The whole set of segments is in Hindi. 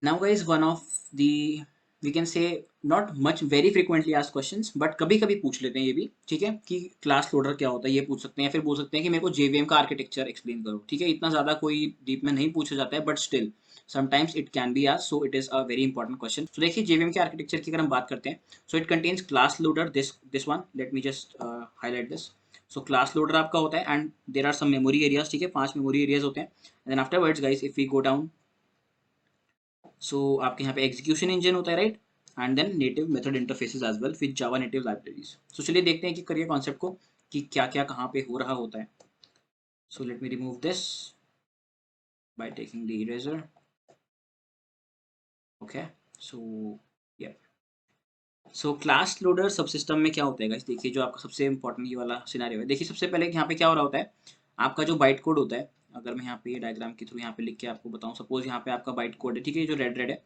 Now guys, one of the, we can say, not much very frequently asked questions, but कभी कभी पूछ लेते हैं ये भी, ठीक है, कि क्लास लोडर क्या होता है, ये पूछ सकते हैं, या फिर बोल सकते हैं कि मेरे को जेवीएम का आर्किटेक्चर एक्सप्लेन करो, ठीक है। इतना ज़्यादा कोई डीप में नहीं पूछा जाता है, but still sometimes it can be asked, so it is a very important question. तो देखिए जेवीएम के आर्किटेक्चर की अगर हम बात करते हैं, so it contains class loader, this one, let me just highlight this. So class loader आपका होता है and there are some memory areas, ठीक है, 5 मेमोरी एरियाज होते हैं। And then afterwards guys, if we go down, so आपके यहाँ पे एग्जीक्यूशन इंजन होता है, right, and then native method interfaces as well with Java native libraries. So चलिए देखते हैं कि करिए कॉन्सेप्ट को, कि क्या क्या कहाँ पे हो रहा होता है। So let me remove this by taking the eraser. Okay, so ya, so class loader subsystem में क्या होता है गाइस, देखिए जो आपका सबसे इंपॉर्टेंट ये वाला सिनेरियो है। देखिए सबसे पहले यहाँ पे क्या हो रहा होता है, आपका जो बाइट कोड होता है, अगर मैं यहाँ पे डायग्राम के थ्रू यहाँ पे लिख के आपको बताऊँ, सपोज यहाँ पे आपका बाइट कोड है, ठीक है, जो रेड रेड है,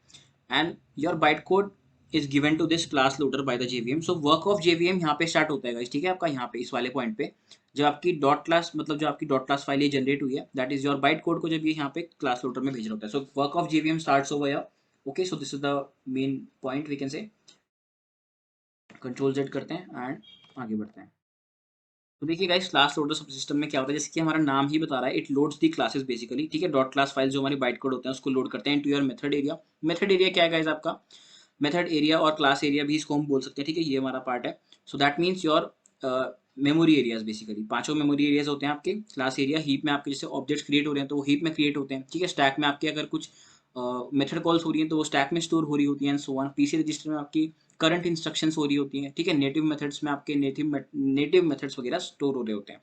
and your byte code is given to this class loader by the JVM. So work of JVM यहाँ पे स्टार्ट होता है गाइस, ठीक है, आपका यहाँ पे इस वाले पॉइंट पे, जब आपकी डॉट क्लास, मतलब जो आपकी डॉट क्लास फाइल ये जनरेट हुई है, that is your byte code को जब ये यहाँ पे क्लास लोडर में भेजना होता है। So work of JVM starts over here. Okay, so this is the main point, we can say. Control Z करते हैं एंड आगे बढ़ते हैं। तो देखिए guys, class loader subsystem में क्या होता है, जैसे कि हमारा नाम ही बता रहा है, it loads the classes basically, ठीक है, डॉट क्लास फाइल जो हमारी बाइट कोड होते हैं उसको लोड करते हैं into your method area. Method area क्या है गाइस आपका, मेथड एरिया और क्लास एरिया भी इसको हम बोल सकते हैं, ठीक है, ये हमारा पार्ट है। So that means your memory areas, basically पांचों मेमोरी एरियाज होते हैं आपके। क्लास एरिया, हीप में आपके जैसे ऑब्जेक्ट्स क्रिएट हो रहे हैं तो वो हीप में क्रिएट होते हैं, ठीक है। स्टैक में आपके अगर कुछ मेथड कॉल्स हो रही हैं तो वो स्टैक में स्टोर हो रही होती हैं, सो ऑन। पीसी रजिस्टर में आपकी करंट इंस्ट्रक्शंस हो रही होती हैं, ठीक है। नेटिव मेथड्स में आपके नेटिव मेथड्स वगैरह स्टोर हो रहे होते हैं।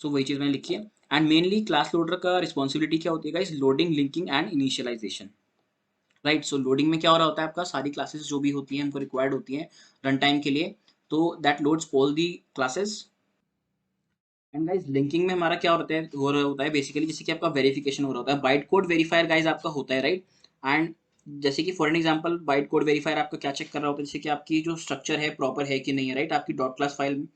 सो वही चीज़ मैंने लिखी है। एंड मेनली क्लास लोडर का रिस्पॉन्सिबिलिटी क्या होती है guys, loading, linking and initialization, right. So loading में क्या हो रहा होता है, आपका सारी क्लासेस जो भी होती हैं हमको रिक्वायर्ड होती हैं रन टाइम के लिए, तो that loads all the classes. And guys linking में हमारा क्या हो रहा होता है बेसिकली, जैसे कि आपका वेरिफिकेशन हो रहा होता है, बाइट कोड वेरीफायर गाइस आपका होता है, राइट। एंड जैसे कि for an example, byte code verifier आपका क्या चेक कर रहा होता है, जैसे कि आपकी जो स्ट्रक्चर है प्रॉपर है कि नहीं है, राइट। आपकी dot class file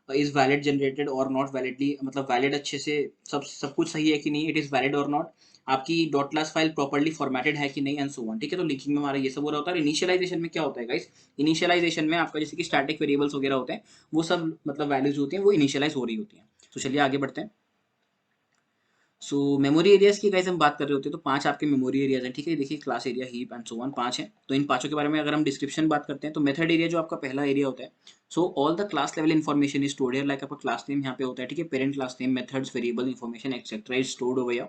is valid generated और नॉट वैलिडली, मतलब वैलिड अच्छे से, सब कुछ सही है कि नहीं, इट इज वैलिड और नॉट। आपकी dot class file properly formatted है कि नहीं, एंड सो ऑन, ठीक है। तो लिंकिंग में हमारा ये सब हो रहा होता है। इनिशियलाइजेशन में क्या होता है गाइस, इनिशियलाइजेशन में आपका जैसे कि स्टैटिक वेरिएबल्स वगैरह होते हैं, वो सब मतलब वैल्यूज होती हैं, वो इनिशियलाइज हो रही होती हैं। तो चलिए आगे बढ़ते हैं। सो मेमोरी एरियाज की गाइस हम बात कर रहे होते हैं, तो 5 आपके मेमोरी एरियाज हैं, ठीक है। देखिए class area, heap and so on, 5 हैं। तो इन पांचों के बारे में अगर हम डिस्क्रिप्शन बात करते हैं, तो मेथड एरिया जो आपका पहला एरिया होता है, so all the class level information is stored here, like आपका क्लास नेम यहाँ पे होता है, ठीक है, parent class name, methods, variable information etcetera is stored over here.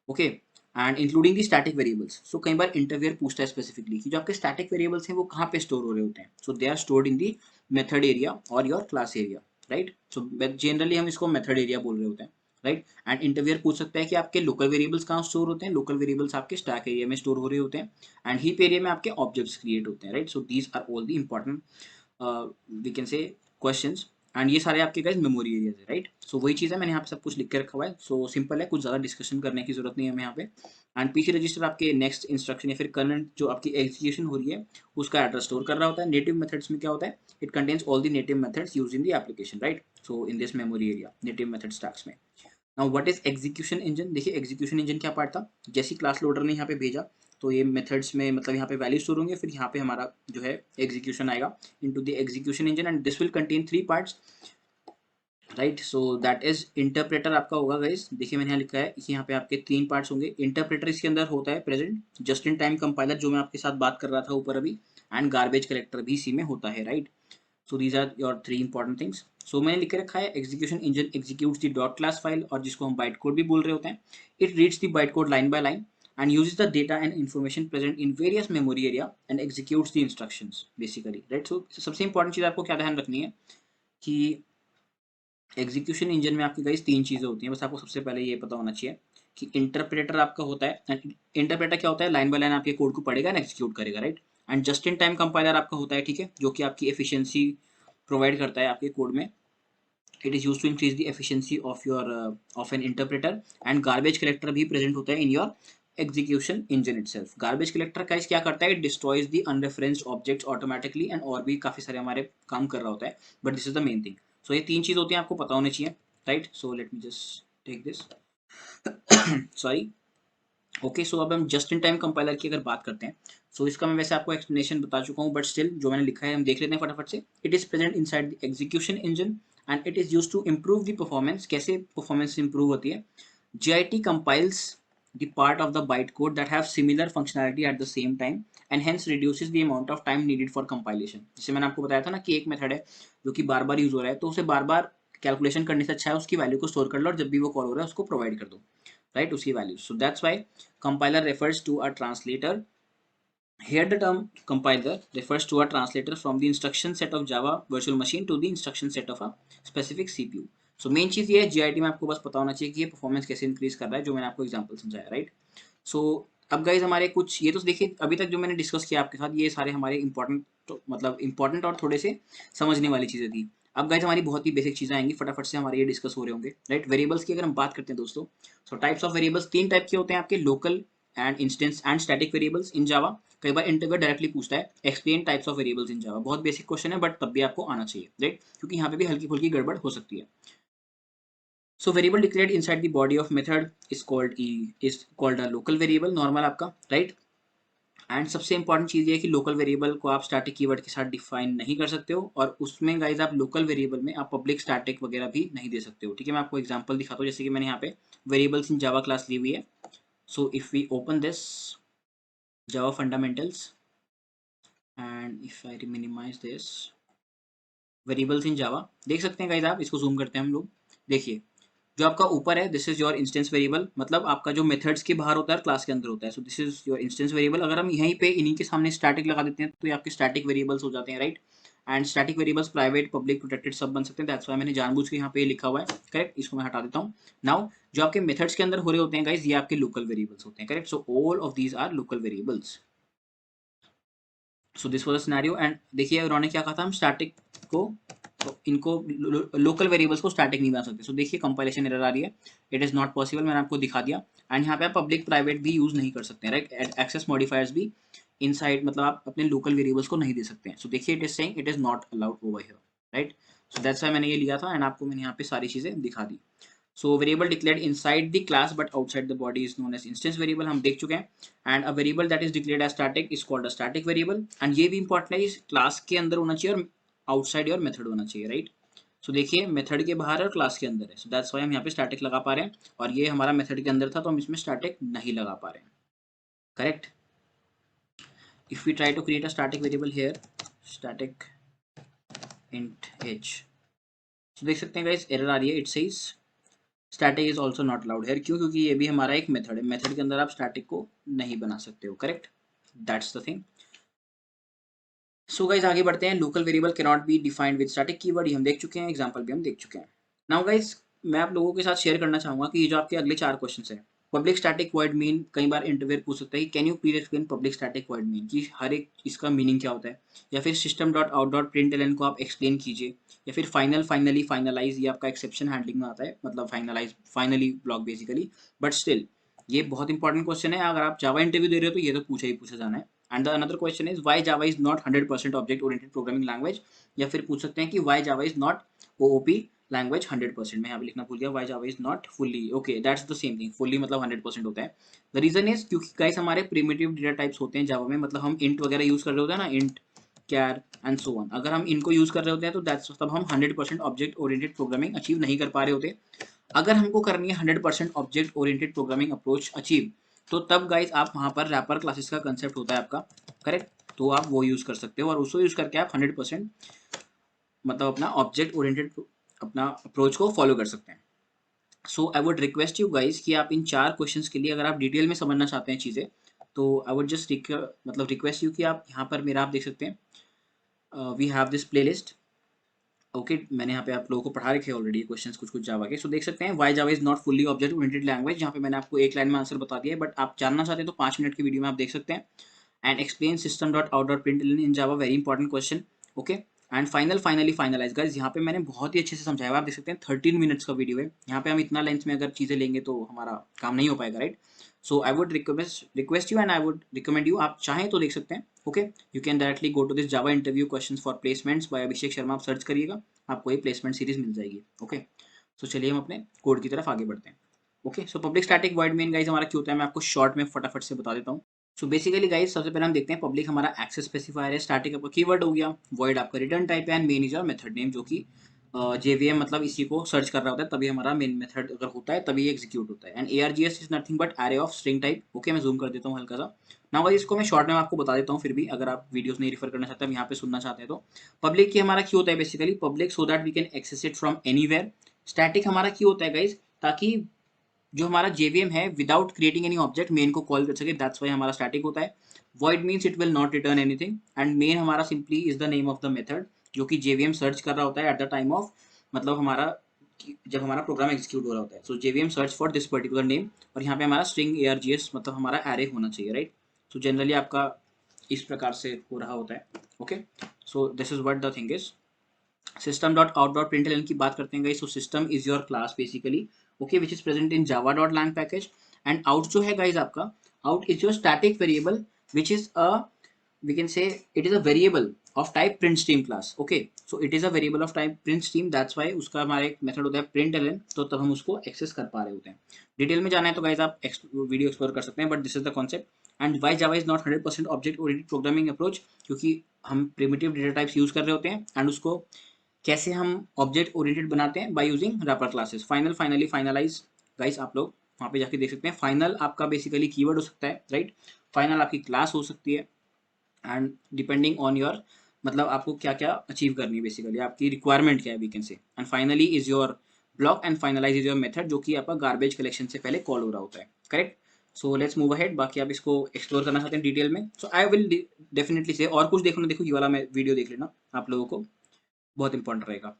Okay, and including the static variables. So कई बार इंटरव्यूअर पूछता है स्पेसिफिकली कि जो आपके स्टैटिक वेरिएबल्स हैं वो कहाँ पे स्टोर हो रहे होते हैं, so they are stored in the method area और your class area, right. So generally हम इसको मेथड एरिया बोल रहे होते हैं, राइट। एंड इंटरव्यूअर पूछ सकता है कि आपके लोकल वेरिएबल्स कहाँ स्टोर होते हैं, लोकल वेरिएबल्स आपके स्टैक एरिया में स्टोर हो रहे होते हैं, एंड हीप एरिया में आपके ऑब्जेक्ट्स क्रिएट होते हैं, right. So these are all the important, we can say, questions. And ये सारे आपके गाइस मेमोरी एरियाज है, राइट। सो वही चीज़ है, मैंने यहाँ पे सब कुछ लिख के रखा हुआ है। सो सिंपल है, कुछ ज़्यादा डिस्कशन करने की जरूरत नहीं है हमें यहाँ पे। एंड पीसी रजिस्टर आपके नेक्स्ट इंस्ट्रक्शन या फिर करंट जो आपकी एग्जीक्यूशन हो रही है उसका एड्रेस स्टोर कर रहा होता है। नेटिव मेथड्स में क्या होता है, it contains all the native methods use in the application, right. So in this memory area native method stacks में। Now what is execution engine, देखिए एग्जीक्यूशन इंजन क्या पार्ट था, जैसी क्लास लोडर ने यहाँ पे भेजा, तो ये मेथड्स में मतलब यहाँ पे वैल्यू स्टोर होंगे, फिर यहाँ पे हमारा जो है एग्जीक्यूशन आएगा into the execution engine, and this will contain 3 parts, right. So that is interpreter आपका होगा गाइस। देखिए मैंने यहाँ लिखा है कि यहाँ पे आपके 3 पार्ट्स होंगे। इंटरप्रेटर इसके अंदर होता है present, just in time compiler जो मैं आपके साथ बात कर रहा था ऊपर अभी, एंड गार्बेज कलेक्टर भी इसी में होता है, right. So these are your 3 important things. So मैंने लिख के रखा है, execution engine executes the dot class file, और जिसको हम बाइट कोड भी बोल रहे होते हैं। It reads the byte code line by line and uses the data and information present in various memory area and executes the instructions basically, right। so सबसे इंपॉर्टेंट चीज आपको क्या ध्यान रखनी है कि एग्जीक्यूशन इंजन में आपकी गाइस 3 चीजें होती हैं, बस आपको सबसे पहले ये पता होना चाहिए कि इंटरप्रेटर आपका होता है। इंटरप्रेटर क्या होता है, लाइन बाय लाइन आपके कोड को पढ़ेगा एंड एग्जीक्यूट करेगा, right. And just in time compiler आपका होता है, ठीक है, जो कि आपकी एफिशिएंसी प्रोवाइड करता है आपके कोड में। It is use to increase the efficiency of your of an interpreter. And garbage collector भी प्रेजेंट होता है in your execution engine itself. Garbage collector का क्या करता है, it destroys the unreferenced objects automatically, and और भी काफी सारे हमारे काम कर रहा होता है, but this is the main thing. So ये 3 चीज होती हैं, आपको पता होनी चाहिए, राइट। So let me just take this, sorry. Okay, so अब हम जस्ट इन टाइम कंपाइलर की अगर बात करते हैं, सो इसका मैं वैसे आपको एक्सप्लेनेशन बता चुका हूँ, बट स्टिल जो मैंने लिखा है हम देख लेते हैं फटाफट से। It is present inside the execution engine and it is used to improve the performance. कैसे परफॉर्मेंस इंप्रूव होती है? GIT compiles the part of the bytecode that have similar functionality at the same time and hence reduces the amount of time needed for compilation। जैसे मैंने आपको बताया था ना कि एक मेथड है जो कि बार बार यूज हो रहा है, तो उसे बार बार कैलकुलेशन करने से अच्छा है उसकी वैल्यू को स्टोर कर लो और जब भी वो कॉल हो रहा है उसको प्रोवाइड कर दो, राइट, उसकी value. So that's why compiler refers to a translator। Here the term compiler refers to a translator from the instruction set of Java virtual machine to the instruction set of a specific CPU। So main चीज़ ये है GIT में आपको बस पता होना चाहिए कि ये परफॉर्मेंस कैसे इंक्रीज कर रहा है, जो मैंने आपको एग्जांपल समझाया, राइट। सो अब गाइज हमारे कुछ ये तो देखिए अभी तक जो मैंने डिस्कस किया आपके साथ ये सारे हमारे इंपॉर्टेंट, तो मतलब इंपॉर्टेंट और थोड़े से समझने वाली चीज़ें थी। अब गाइज हमारी बहुत ही बेसिक चीज़ें आएंगी, फटाफट से हमारे ये डिस्कस हो रहे होंगे, राइट। वेरिएबल्स की अगर हम बात करते हैं दोस्तों, सो टाइप्स ऑफ वेरिएबल्स तीन टाइप के होते हैं आपके, local and instance and static variables in Java. कई बार इंटरव्यू डायरेक्टली पूछता है explain types of variables in Java, बहुत बेसिक क्वेश्चन है बट तब भी आपको आना चाहिए, राइट, क्योंकि यहाँ पे भी हल्की फुल्की गड़बड़ हो सकती है। So variable declared inside the body of method is called a local variable, normal आपका, राइट। एंड सबसे इंपॉर्टेंट चीज़ ये है कि लोकल वेरिएबल को आप स्टैटिक कीवर्ड के साथ डिफाइन नहीं कर सकते हो, और उसमें गाइज आप लोकल वेरिएबल में आप पब्लिक स्टैटिक वगैरह भी नहीं दे सकते हो, ठीक है। मैं आपको एग्जांपल दिखाता हूँ, जैसे कि मैंने यहाँ पे वेरिएबल्स इन जावा क्लास ली हुई है। So if we open this Java fundamentals and if I minimize this variables in Java, देख सकते हैं गाइज आप, इसको जूम करते हैं हम लोग। देखिए जो आपका ऊपर है this is your instance variable, मतलब आपका जो मेथड्स के बाहर होता है क्लास के अंदर होता है। सो this is your instance variable. अगर हम यहीं पे इन्हीं के सामने स्टैटिक लगा देते हैं तो ये आपके स्टैटिक वेरिएबल्स हो जाते हैं, right. And static variables private public protected सब बन सकते हैं, दैट्स व्हाई मैंने जानबूझ के यहाँ पे लिखा हुआ है, करेक्ट। इसको मैं हटा देता हूँ। नाउ जो आपके मेथड्स के अंदर हो रहे होते हैं गाइज, ये आपके लोकल वेरिएबल्स होते हैं, correct. So all of these are local variables. So this was a scenario, and देखिए उन्होंने क्या कहा था, हम स्टैटिक को, तो इनको लोकल वेरिएबल्स को स्टैटिक नहीं बना सकते। सो देखिए कंपाइलेशन एरर आ रही है, इट इज़ नॉट पॉसिबल, मैंने आपको दिखा दिया। एंड यहाँ पे आप पब्लिक प्राइवेट भी यूज़ नहीं कर सकते हैं, राइट। एक्सेस मॉडिफायर्स भी इनसाइड, मतलब आप अपने लोकल वेरिएबल्स को नहीं दे सकते हैं। सो देखिए it is saying it is not allowed over here, right. So that's why मैंने ये लिया था एंड आपको मैंने यहाँ पे सारी चीज़ें दिखा दी। So variable declared inside the class but outside the body is known as instance variable, हम देख चुके हैं। And a variable that is declared as static is called a static variable. And ये भी इंपॉर्टेंट है, इस क्लास के अंदर होना चाहिए और आउटसाइड योर मेथड होना चाहिए, राइट। सो देखिए मेथड के बाहर और क्लास के अंदर है, सो दैट्स व्हाई हम यहाँ पे स्टैटिक लगा पा रहे हैं, और ये हमारा मेथड के अंदर था तो हम इसमें स्टैटिक नहीं लगा पा रहे हैं, correct. If we try to create a static variable here, static int h, तो देख सकते हैं गाइस एरर आ रही है, it says static is also not allowed है, क्यों? क्योंकि ये भी हमारा एक मेथड है, मेथड के अंदर आप स्टैटिक को नहीं बना सकते हो, correct. That's the thing. So guys आगे बढ़ते हैं। Local variable can not be defined with static keyword, ये हम देख चुके हैं, एग्जांपल भी हम देख चुके हैं। नाउ गाइस मैं आप लोगों के साथ शेयर करना चाहूंगा कि ये जो आपके अगले चार क्वेश्चन है, पब्लिक स्टैटिक वॉइड मीन, कई बार इंटरव्यूअर पूछ सकता है कि can you please explain public static void mean, कि हर एक इसका मीनिंग क्या होता है, या फिर system dot out dot println को आप एक्सप्लेन कीजिए, या फिर फाइनल फाइनली फाइनलाइज, ये आपका एक्सेप्शन हैंडलिंग में आता है, मतलब finalize finally block basically. But still ये बहुत इंपॉर्टेंट क्वेश्चन है, अगर आप जावा इंटरव्यू दे रहे हो तो ये तो पूछा ही पूछा जाना है। And the another question is why Java is not 100% object oriented programming language, या फिर पूछ सकते हैं कि why Java is not OOP language 100%। मैं यहाँ पे लिखना भूल गया, why Java is not fully, okay that's the same thing, fully मतलब 100% होता है। द रीजन इज क्योंकि गाइस हमारे प्रिमिटिव डेटा टाइप्स होते हैं जावा में, मतलब हम इंट वगैरह यूज कर रहे होते हैं ना, int char and so on, अगर हम इनको यूज कर रहे होते हैं तो दैट्स तब हम 100% ऑब्जेक्ट ओरिएंटेड प्रोग्रामिंग अचीव नहीं कर पा रहे होते। अगर हमको करनी है 100% object oriented programming approach achieve, तो तब गाइस आप वहां पर रैपर क्लासेस का कंसेप्ट होता है आपका, करेक्ट, तो आप वो यूज कर सकते हो और उसको यूज करके आप 100% मतलब अपना ऑब्जेक्ट ओरिएंटेड अपना अप्रोच को फॉलो कर सकते हैं। So I would request you guys कि आप इन चार क्वेश्चंस के लिए अगर आप डिटेल में समझना चाहते हैं चीज़ें, तो आई वुड जस्ट मतलब रिक्वेस्ट यू कि आप यहाँ पर मेरा आप देख सकते हैं, we have this playlist, okay मैंने यहाँ पे आप लोगों को पढ़ा रखे ऑलरेडी क्वेश्चंस कुछ कुछ जावा के। सो देख सकते हैं why Java is not fully object oriented language, यहाँ पे मैंने आपको एक लाइन में आंसर बता दिया है, बट आप जानना चाहते हैं तो 5 मिनट की वीडियो में आप देख सकते हैं। And explain system dot out dot print in Java, very important question, okay. And finally finalize guys, यहाँ पे मैंने बहुत ही अच्छे से समझाया हुआ है, आप देख सकते हैं 13 मिनट्स का वीडियो है, यहाँ पे हम इतना लेंथ में अगर चीज़ें लेंगे तो हमारा काम नहीं हो पाएगा, right. So I would request you and I would recommend you, आप चाहें तो देख सकते हैं, okay. You can directly go to this Java interview question for placements by Abhishek Sharma, आप सर्च करिएगा, आपको ये प्लेसमेंट सीरीज मिल जाएगी, ओके। सो चलिए हम अपने कोड की तरफ आगे बढ़ते हैं। Okay, so public static void main guys हमारा क्या होता है, मैं आपको शॉर्ट में फटाफट से बता देता हूँ। सो बेसिकली गाइज सबसे पहले हम देखते हैं पब्लिक हमारा एक्सेस स्पेसिफायर है, स्टैटिक आपका कीवर्ड हो गया, वॉइड आपका रिटर्न टाइप है, and main is your method name जो कि जेवीएम मतलब इसी को सर्च कर रहा होता है, तभी हमारा मेन मेथड अगर होता है तभी एग्जीक्यूट होता है। And ARGS is nothing but array of string type. Okay, मैं जूम कर देता हूँ हल्का सा। ना गाइज इसको मैं शॉर्ट में आपको बता देता हूँ, फिर भी अगर आप वीडियोस नहीं रिफर करना चाहते हैं, यहाँ पे सुनना चाहते हैं तो पब्लिक की हमारा क्यों होता है basically public so that we can access it from anywhere. Static हमारा क्यों होता है गाइज, ताकि जो हमारा जेवीएम है without creating any object main को कॉल कर सके, दैट्स वाई हमारा स्टैटिक होता है। Void means it will not return anything, and main हमारा simply is the name of the method जो कि जेवीएम सर्च कर रहा होता है एट द टाइम ऑफ, मतलब हमारा जब हमारा प्रोग्राम एग्जीक्यूट हो रहा होता है। So JVM search for this particular name, और यहाँ पे हमारा स्ट्रिंग ARGS मतलब हमारा एरे होना चाहिए, राइट। सो जनरली आपका इस प्रकार से हो रहा होता है। Okay, so this is what the thing is. System dot out dot println की बात करते हैं guys, so system is your class basically, okay, which is present in Java dot lang package. And out जो है गाइस आपका, out is your static variable which is a, we can say it is a variable of type print stream class. Okay, so it is a variable of type print stream, that's why उसका हमारा एक मेथड होता है println, तो तब हम उसको एक्सेस कर पा रहे होते हैं। डिटेल में जाना है तो गाइज आप वीडियो एक्सप्लोर कर सकते हैं, but this is the concept. And why Java is not 100% object oriented programming approach, क्योंकि हम प्रिमिटिव डेटा टाइप्स यूज कर रहे होते हैं, एंड उसको कैसे हम ऑब्जेक्ट ओरिएंटेड बनाते हैं by using wrapper classes. Final, finally, finalize, guys आप लोग वहाँ पे जाके देख सकते हैं। फाइनल आपका बेसिकली कीवर्ड हो सकता है, राइट। फाइनल आपकी क्लास हो सकती है, एंड डिपेंडिंग ऑन योर, मतलब आपको क्या क्या अचीव करनी है बेसिकली, आपकी रिक्वायरमेंट क्या है we can say. And finally is your block, and finalize is your method जो कि आपका गार्बेज कलेक्शन से पहले कॉल हो रहा होता है, correct. So let's move ahead, बाकी आप इसको एक्सप्लोर करना चाहते हैं डिटेल में, सो आई विल डेफिनेटली से, और कुछ देखो ना देखो ये वाला मैं वीडियो देख लेना, आप लोगों को बहुत इंपॉर्टेंट रहेगा।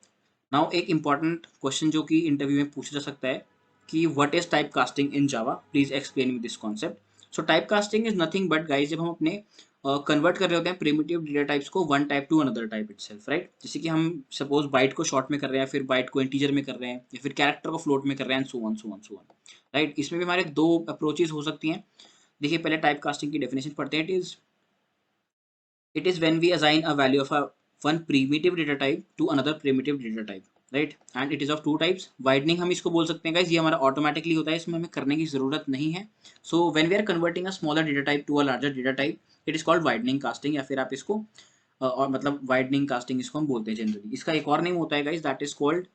नाउ एक इंपॉर्टेंट क्वेश्चन जो कि इंटरव्यू में पूछा जा सकता है कि what is type casting in Java, please explain me this concept. So type casting is nothing but guys, जब हम अपने कन्वर्ट कर रहे होते हैं प्रिमिटिव डेटा टाइप्स को one type two another type itself, right. जैसे कि हम सपोज बाइट को शॉर्ट में कर रहे हैं, फिर बाइट को इंटीजर में कर रहे हैं, या फिर कैरेक्टर को फ्लोट में कर रहे हैं, so on so on so on, right. इसमें भी हमारे दो अप्रोचेज हो सकती हैं। देखिए पहले टाइप कास्टिंग की डेफिनेशन पढ़ते हैं। It is when we assign a value of a one primitive data type to another primitive data type, right, and it is of two types. Widening हम इसको बोल सकते हैं guys, ये हमारा automatically होता है, इसमें हमें करने की ज़रूरत नहीं है। So when we are converting a smaller data type to a larger data type, it is called widening casting, या फिर आप इसको और मतलब widening casting इसको हम बोलते हैं जनरली। इसका एक और नेम होता है guys, that is called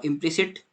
implicit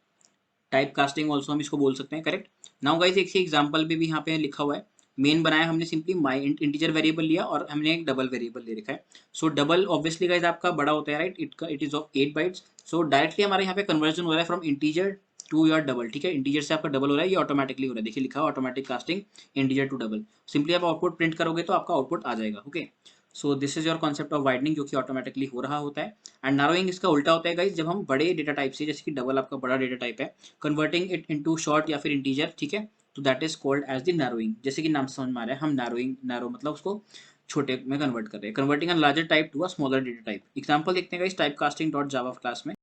type casting also हम इसको बोल सकते हैं, करेक्ट। नाउ गाइज एक एग्जांपल भी यहाँ पे लिखा हुआ है, मेन बनाया हमने सिंपली माई इंटीजर वेरिएबल लिया और हमने एक डबल वेरिएबल ले रखा है। सो डबल ऑब्वियसली गाइज आपका बड़ा होता है, right, it is of 8 bytes. So directly हमारे यहाँ पे कन्वर्जन हो रहा है from integer to your double, ठीक है, इंटीजर से आपका डबल हो रहा है, ये ऑटोमेटिकली हो रहा है, देखिए लिखा है automatic casting integer to double. Simply आप आउटपुट प्रिंट करोगे तो आपका आउटपुट आ जाएगा, okay. So this is your concept of widening जो कि ऑटोमेटिकली हो रहा होता है। एंड नारोइंग इसका उल्टा होता है गाइज, जब हम बड़े डेटा टाइप से, जैसे कि डबल आपका बड़ा डेटा टाइप है, कन्वर्टिंग इट इनटू शॉर्ट या फिर इंटीजर, ठीक है, तो that is called as the narrowing. जैसे कि नाम से समझ में आ रहा है, हम नैरोइंग, नैरो मतलब उसको छोटे में कन्वर्ट कर रहे हैं, converting a larger type to a smaller data type. Example देखते हैं guys type casting dot Java class में।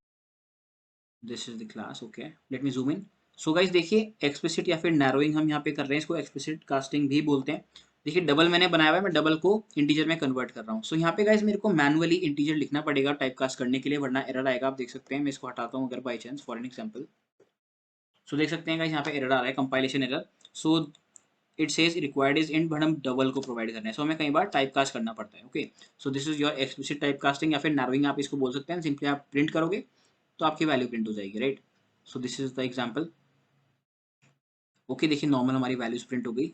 This is the class, okay, let me zoom in. So guys देखिए एक्सप्लिसिट या फिर नैरोइंग हम यहाँ पे कर रहे हैं, इसको एक्सप्लिसिट कास्टिंग भी बोलते हैं। देखिए डबल मैंने बनाया हुआ है, मैं डबल को इंटीजर में कन्वर्ट कर रहा हूँ। सो यहाँ पे गाइस मेरे को मैनुअली इंटीजर लिखना पड़ेगा टाइप कास्ट करने के लिए, वरना एरर आएगा। आप देख सकते हैं, मैं इसको हटाता हूँ अगर by chance for an example. So देख सकते हैं गाइस यहाँ पे एरर आ रहा है, compilation error. So it says required is int, but हम डबल को प्रोवाइड कर रहे हैं, सो हमें कई बार टाइप कास्ट करना पड़ता है, okay. So this is your explicit type casting या फिर नार्विंग आप इसको बोल सकते हैं। सिंपली आप प्रिंट करोगे तो आपकी वैल्यू प्रिंट हो जाएगी, right. So this is the example, okay. देखिए नॉर्मल हमारी वैल्यूज प्रिंट हो गई,